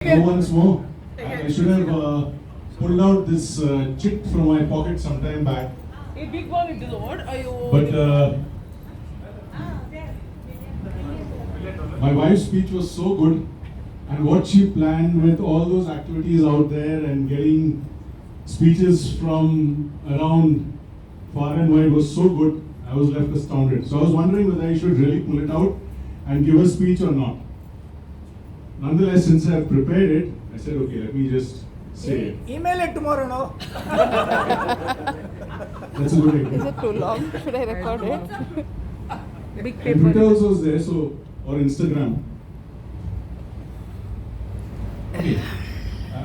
No once more. I should have pulled out this chit from my pocket sometime back. A big one it is what are you? But my wife's speech was so good, and what she planned with all those activities out there and getting speeches from around far and wide was so good. I was left astounded. So I was wondering whether I should really pull it out and give a speech or not. Nonetheless, since I have prepared it, I said, okay, let me just say it. Email it tomorrow, no? That's a good idea. Is it too long? Should I record it? Big And paper. Twitter also is there, so, or Instagram. Okay.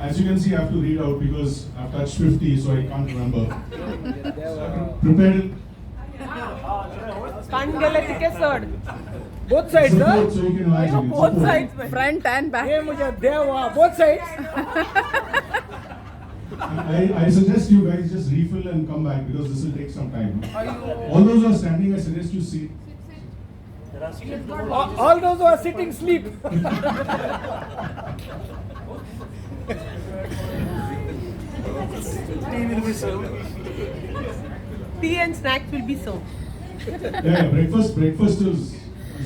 As you can see, I have to read out because I've touched 50, so I can't remember. Prepared it. Can't get like a third. Both sides, Support, huh? so you can imagine. Both Support. sides. man. Front and back. ये मुझे देवा both sides. I suggest you guys just refill and come back because this will take some time. Are you? All those who are standing, I suggest you sit. All those who are sitting sleep. Tea and snacks will be served. Yeah, breakfast is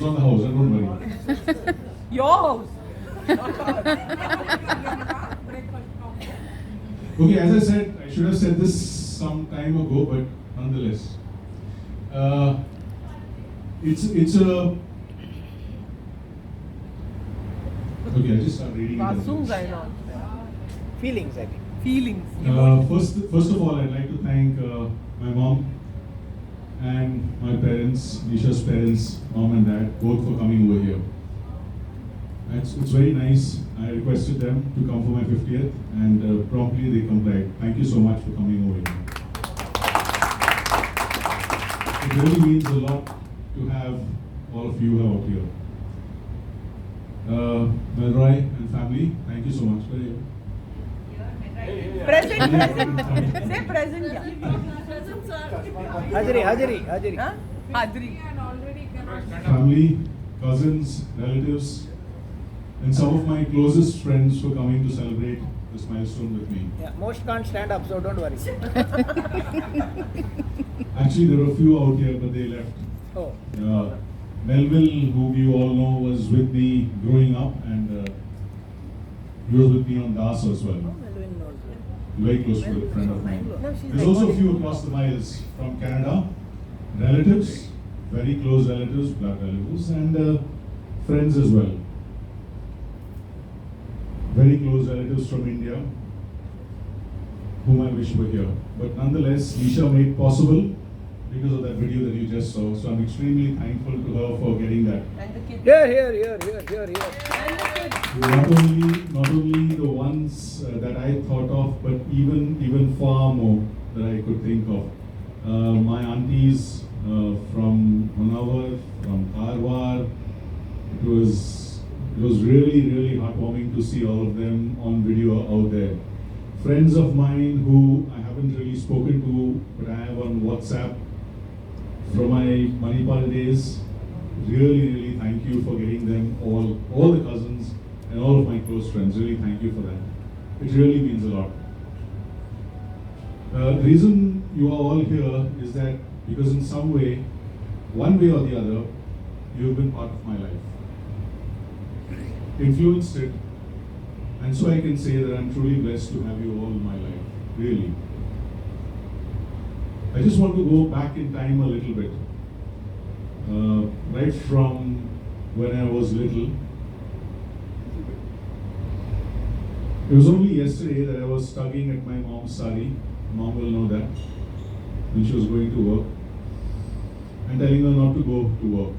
on the house, don't worry. Your house. Okay, as I said, I should have said this some time ago, but nonetheless, it's a. Okay, I just start reading. Costumes I know. Feelings, I think. Feelings. First of all, I'd like to thank my mom and my parents, Nisha's parents, mom and dad, both for coming over here. It's very nice. I requested them to come for my 50th and promptly they complied. Thank you so much for coming over here. It really means a lot to have all of you out here. Melroy and family, thank you so much for here. Present. Say present. Yeah. Hajri. Huh? Hadri. Family, cousins, relatives, and some of my closest friends for coming to celebrate this milestone with me. Yeah, most can't stand up, so don't worry. Actually, there were a few out here, but they left. Oh. Melville, whom you all know, was with me growing up, and he was with me on DAS as well. Very close to a friend of mine. No, she's There's also a few across the miles from Canada, relatives, very close relatives, blood relatives, and friends as well. Very close relatives from India, whom I wish were here. But nonetheless, Nisha made possible because of that video that you just saw. So I'm extremely thankful to her for getting that. And the kid. Here. And the kid. Not only the ones that I thought of, but even far more that I could think of. My aunties from Honavar, from Karwar. It was really heartwarming to see all of them on video out there. Friends of mine who I haven't really spoken to, but I have on WhatsApp from my Manipal days. Really thank you for getting them all the cousins and all of my close friends. Really thank you for that. It really means a lot. The reason you are all here is that because in some way, one way or the other, you have been part of my life. Influenced it, and so I can say that I'm truly blessed to have you all in my life. Really. I just want to go back in time a little bit. Right from when I was little. It was only yesterday that I was tugging at my mom's sari. Mom will know that. When she was going to work. And telling her not to go to work.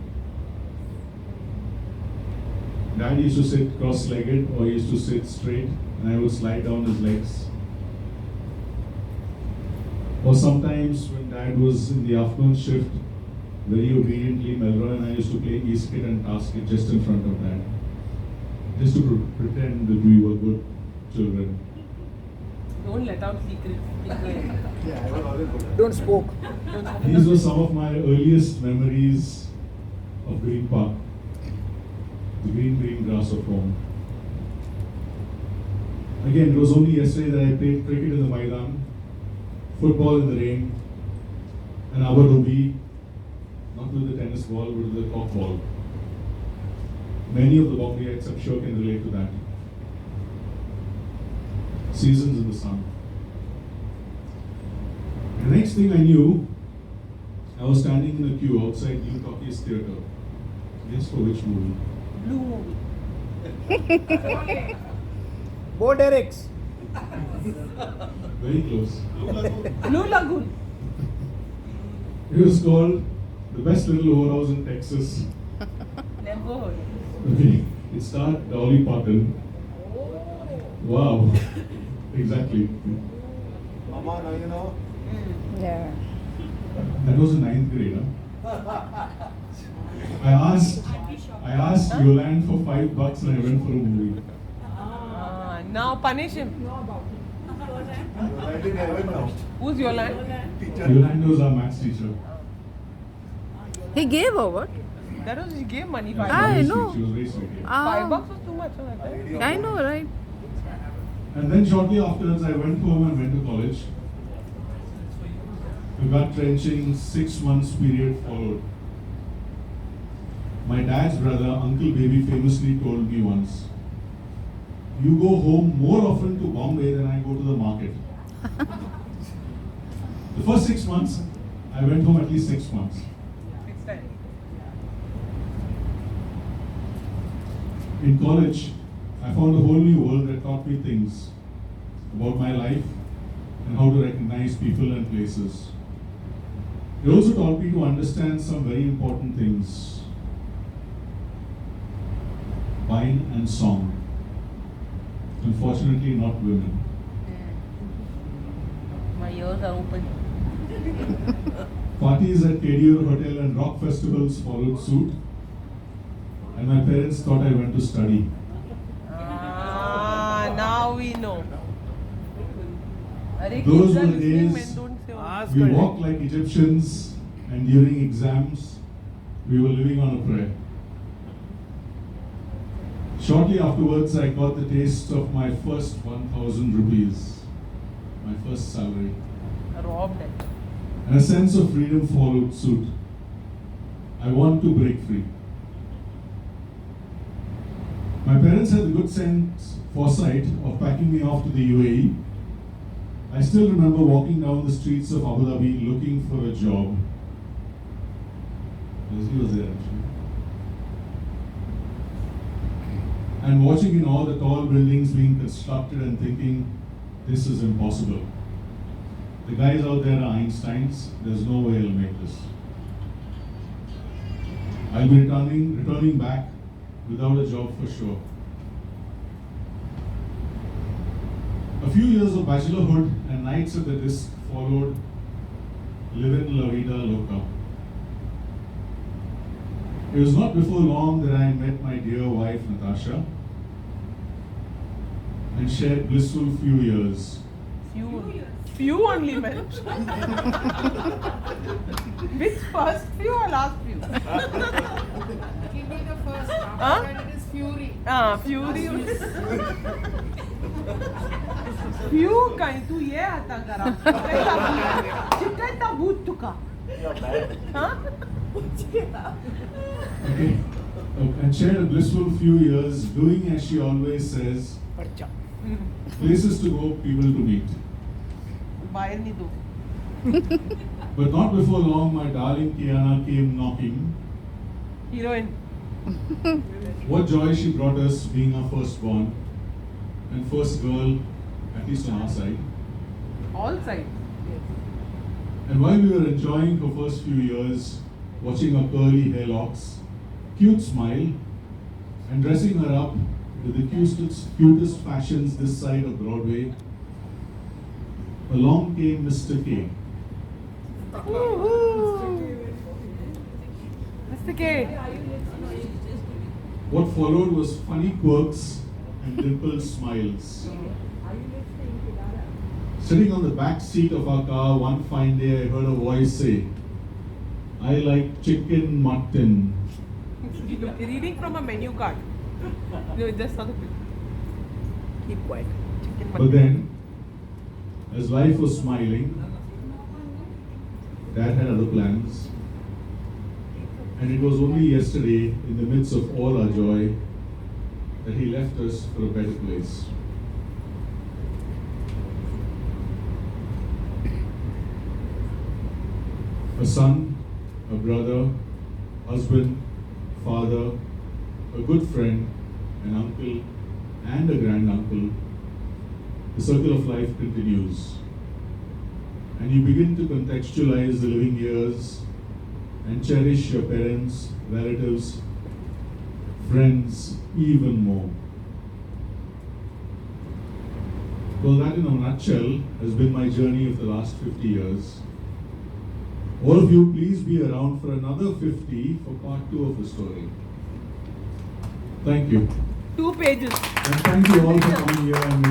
Dad used to sit cross-legged or he used to sit straight and I would slide down his legs. Or sometimes when Dad was in the afternoon shift, very obediently, Melroy and I used to play East Kid and Task It just in front of Dad. Just to pretend that we were good children. Don't let out secrets. Don't spoke. These were some of my earliest memories of Green Park. The green grass of home. Again, it was only yesterday that I played cricket in the Maidan, football in the rain, and Abu Dhabi, not with the tennis ball, but with the cork ball. Many of the Bombayites, I'm sure, can relate to that. Seasons in the sun. The next thing I knew, I was standing in a queue outside New Talkies Theatre. Guess for which movie? Blue movie. Bo Derek's. Very close. Blue Lagoon. It was called The Best Little Whorehouse in Texas. Never heard. Okay. It starred Dolly Parton. Wow. Exactly. Mama, now you know. Yeah. That was in 9th grade. Huh? I asked Yolande for $5 and I went for a movie. Now punish him. I didn't even know. Who's Yolande? Yolande was our maths teacher. He gave her what? That was he gave money. She $5. was I very know. sweet. She was very sweet. Ah, $5 was too much. Huh, that time? I know, right? And then shortly afterwards, I went home and went to college. The gut-wrenching 6 months period followed. My dad's brother, Uncle Baby, famously told me once, "You go home more often to Bombay than I go to the market." The first 6 months, I went home at least 6 months. 6 times. In college, I found a whole new world that taught me things about my life and how to recognize people and places. It also taught me to understand some very important things. Wine and song. Unfortunately, not women. My ears are open. Parties at Kadiur Hotel and rock festivals followed suit. And my parents thought I went to study. Now we know. Arey, Those kids are were the listening, days. men don't say all. Ask We her. walked like Egyptians, and during exams, we were living on a prayer. Shortly afterwards, I got the taste of my first 1,000 rupees, my first salary, Robbed it. and a sense of freedom followed suit. I want to break free. My parents had the good foresight of packing me off to the UAE. I still remember walking down the streets of Abu Dhabi looking for a job. Leslie was there actually. And watching in all the tall buildings being constructed and thinking, this is impossible. The guys out there are Einsteins, there's no way I'll make this. I'll be returning back without a job for sure. A few years of bachelorhood and nights at the disc followed. Living La Vida Loca. It was not before long that I met my dear wife Natasha and shared blissful few years. Few only men. Which first few or last few? Give me the first. After Huh? that it is fury. Fury. Few kind तू ये आता करा. चिकटा भूत तुका. Huh? Okay. And shared a blissful few years doing as she always says, Parcha. places to go, people to meet. बाहर नहीं दो. But not before long, my darling Kiana came knocking. Heroine. What joy she brought us being our firstborn and first girl, at least on our side. All sides. And while we were enjoying her first few years, watching her curly hair locks, cute smile, and dressing her up with the cutest fashions this side of Broadway, along came Mr. K. Mr. K. What followed was funny quirks and dimpled smiles. Sitting on the back seat of our car one fine day, I heard a voice say, "I like chicken mutton." Reading from a menu card. No, just other people. Keep quiet. But then, as life was smiling, Dad had other plans. And it was only yesterday, in the midst of all our joy, that he left us for a better place. A son, a brother, husband, father, a good friend, an uncle, and a granduncle. The circle of life continues. And you begin to contextualize the living years and cherish your parents, relatives, friends even more. Well, that in a nutshell has been my journey of the last 50 years. All of you, please be around for another 50 for part 2 of the story. Thank you. 2 pages. And thank you all for coming here and